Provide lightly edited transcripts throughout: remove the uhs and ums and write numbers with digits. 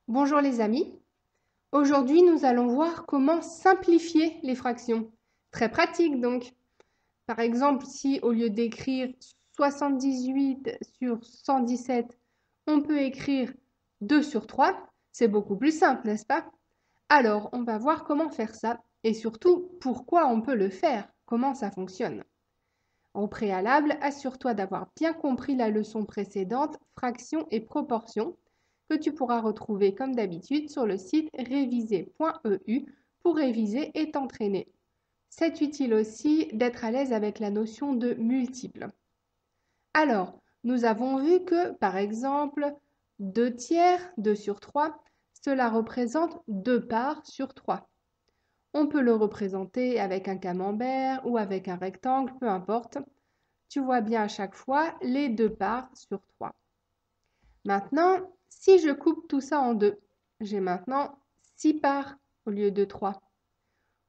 Bonjour les amis, aujourd'hui nous allons voir comment simplifier les fractions. Très pratique donc. Par exemple, si au lieu d'écrire 78 sur 117, on peut écrire 2 sur 3, c'est beaucoup plus simple, n'est-ce pas? Alors, on va voir comment faire ça et surtout pourquoi on peut le faire, comment ça fonctionne. Au préalable, assure-toi d'avoir bien compris la leçon précédente, fractions et proportions, que tu pourras retrouver comme d'habitude sur le site réviser.eu pour réviser et t'entraîner. C'est utile aussi d'être à l'aise avec la notion de multiple. Alors, nous avons vu que, par exemple, 2 tiers, 2 sur 3, cela représente 2 parts sur 3. On peut le représenter avec un camembert ou avec un rectangle, peu importe. Tu vois bien à chaque fois les 2 parts sur 3. Maintenant, si je coupe tout ça en deux, j'ai maintenant 6 parts au lieu de 3.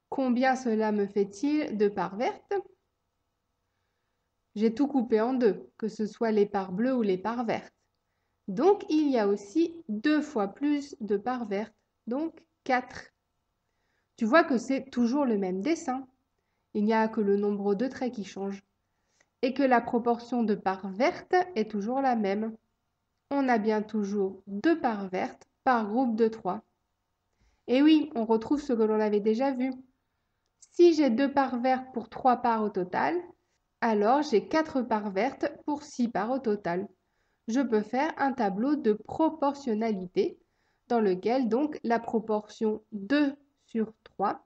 Combien cela me fait-il de parts vertes? J'ai tout coupé en deux, que ce soit les parts bleues ou les parts vertes. Donc, il y a aussi 2 fois plus de parts vertes, donc 4. Tu vois que c'est toujours le même dessin. Il n'y a que le nombre de traits qui change. Et que la proportion de parts vertes est toujours la même. On a bien toujours 2 parts vertes par groupe de 3. Et oui, on retrouve ce que l'on avait déjà vu. Si j'ai 2 parts vertes pour 3 parts au total, alors j'ai 4 parts vertes pour 6 parts au total. Je peux faire un tableau de proportionnalité dans lequel donc la proportion 2 sur 3,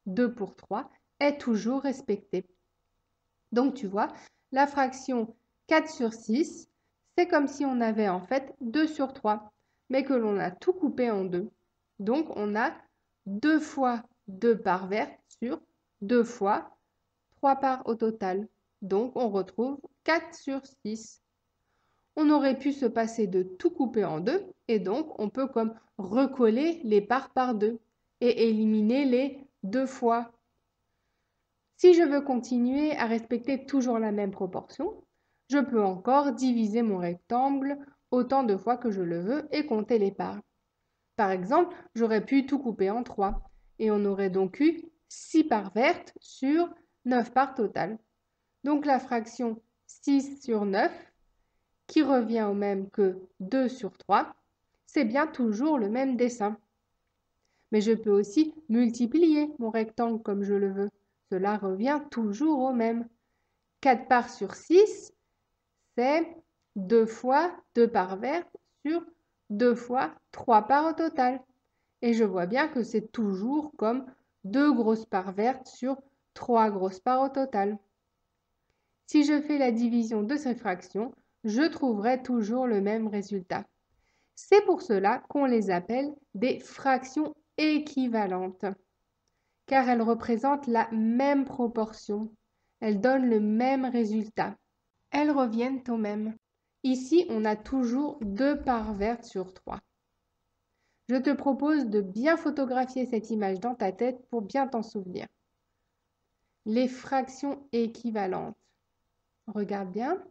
2 pour 3, est toujours respectée. Donc tu vois, la fraction 4 sur 6, c'est comme si on avait en fait 2 sur 3, mais que l'on a tout coupé en deux. Donc on a 2 fois 2 parts vertes sur 2 fois 3 parts au total. Donc on retrouve 4 sur 6. On aurait pu se passer de tout couper en deux, et donc on peut comme recoller les parts par deux et éliminer les 2 fois. Si je veux continuer à respecter toujours la même proportion, je peux encore diviser mon rectangle autant de fois que je le veux et compter les parts. Par exemple, j'aurais pu tout couper en 3 et on aurait donc eu 6 parts vertes sur 9 parts totales. Donc la fraction 6 sur 9, qui revient au même que 2 sur 3, c'est bien toujours le même dessin. Mais je peux aussi multiplier mon rectangle comme je le veux. Cela revient toujours au même. 4 parts sur 6, c'est 2 fois 2 parts vertes sur 2 fois 3 parts au total. Et je vois bien que c'est toujours comme 2 grosses parts vertes sur 3 grosses parts au total. Si je fais la division de ces fractions, je trouverai toujours le même résultat. C'est pour cela qu'on les appelle des fractions équivalentes, car elles représentent la même proportion. Elles donnent le même résultat. Elles reviennent au même. Ici, on a toujours 2 parts vertes sur 3. Je te propose de bien photographier cette image dans ta tête pour bien t'en souvenir. Les fractions équivalentes. Regarde bien.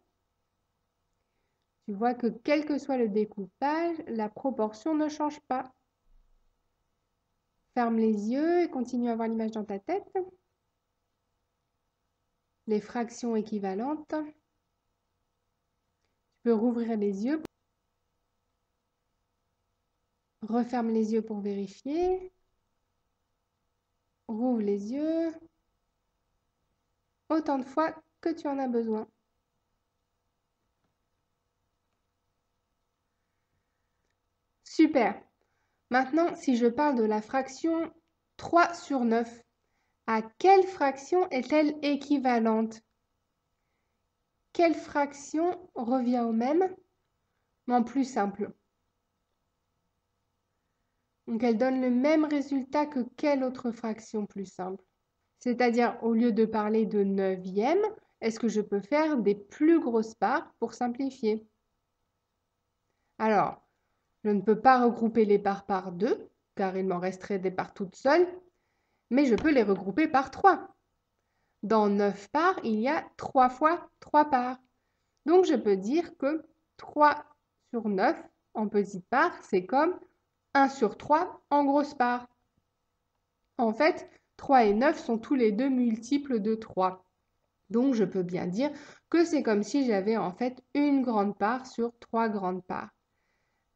Tu vois que quel que soit le découpage, la proportion ne change pas. Ferme les yeux et continue à voir l'image dans ta tête. Les fractions équivalentes. Tu peux rouvrir les yeux. Referme les yeux pour vérifier. Rouvre les yeux. Autant de fois que tu en as besoin. Super. Maintenant, si je parle de la fraction 3 sur 9, à quelle fraction est-elle équivalente? Quelle fraction revient au même, mais en plus simple? Donc elle donne le même résultat que quelle autre fraction plus simple? C'est-à-dire, au lieu de parler de neuvième, est-ce que je peux faire des plus grosses parts pour simplifier? Alors, je ne peux pas regrouper les parts par 2, car il m'en resterait des parts toutes seules, mais je peux les regrouper par 3. Dans 9 parts, il y a 3 fois 3 parts. Donc, je peux dire que 3 sur 9 en petites parts, c'est comme 1 sur 3 en grosse part. En fait, 3 et 9 sont tous les deux multiples de 3. Donc, je peux bien dire que c'est comme si j'avais en fait une grande part sur 3 grandes parts.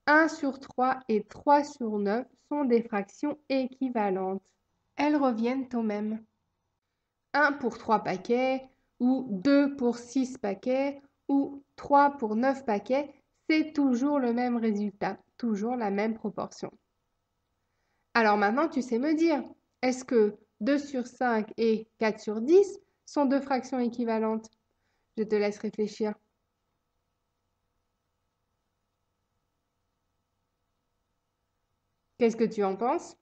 1 sur 3 et 3 sur 9 sont des fractions équivalentes. Elles reviennent au même. 1 pour 3 paquets, ou 2 pour 6 paquets, ou 3 pour 9 paquets, c'est toujours le même résultat, toujours la même proportion. Alors maintenant, tu sais me dire, est-ce que 2 sur 5 et 4 sur 10 sont deux fractions équivalentes? Je te laisse réfléchir. Qu'est-ce que tu en penses?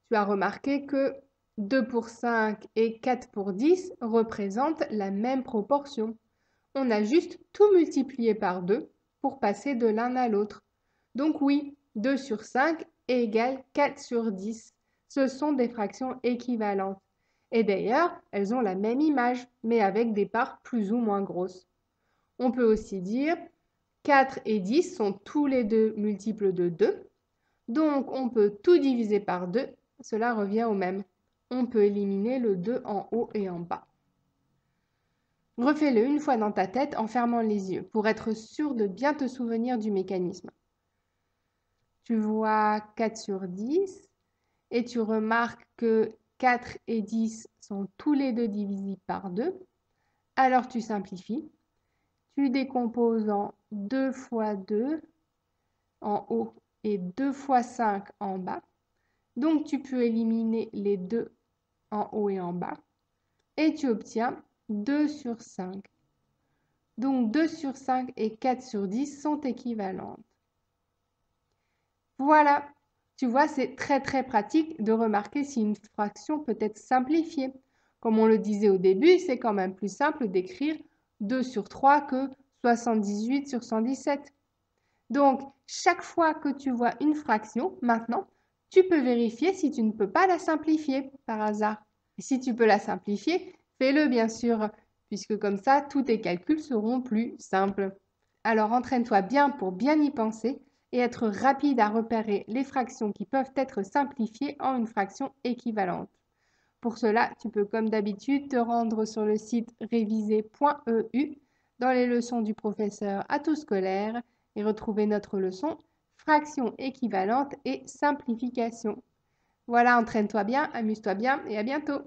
Tu as remarqué que 2 pour 5 et 4 pour 10 représentent la même proportion. On a juste tout multiplié par 2 pour passer de l'un à l'autre. Donc oui, 2 sur 5 égale 4 sur 10. Ce sont des fractions équivalentes. Et d'ailleurs, elles ont la même image, mais avec des parts plus ou moins grosses. On peut aussi dire 4 et 10 sont tous les deux multiples de 2. Donc on peut tout diviser par 2, cela revient au même. On peut éliminer le 2 en haut et en bas. Refais-le une fois dans ta tête en fermant les yeux pour être sûr de bien te souvenir du mécanisme. Tu vois 4 sur 10 et tu remarques que 4 et 10 sont tous les deux divisibles par 2. Alors tu simplifies. Tu décomposes en 2 fois 2 en haut et 2 fois 5 en bas. Donc tu peux éliminer les 2 en haut et en bas. Et tu obtiens 2 sur 5. Donc 2 sur 5 et 4 sur 10 sont équivalentes. Voilà, tu vois, c'est très pratique de remarquer si une fraction peut être simplifiée. Comme on le disait au début, c'est quand même plus simple d'écrire 2 sur 3 que 78 sur 117. Donc, chaque fois que tu vois une fraction, maintenant, tu peux vérifier si tu ne peux pas la simplifier par hasard. Et si tu peux la simplifier, fais-le bien sûr, puisque comme ça, tous tes calculs seront plus simples. Alors, entraîne-toi bien pour bien y penser et être rapide à repérer les fractions qui peuvent être simplifiées en une fraction équivalente. Pour cela, tu peux comme d'habitude te rendre sur le site réviser.eu dans les leçons du professeur à tout scolaire et retrouver notre leçon fraction équivalente et simplification. Voilà, entraîne-toi bien, amuse-toi bien et à bientôt.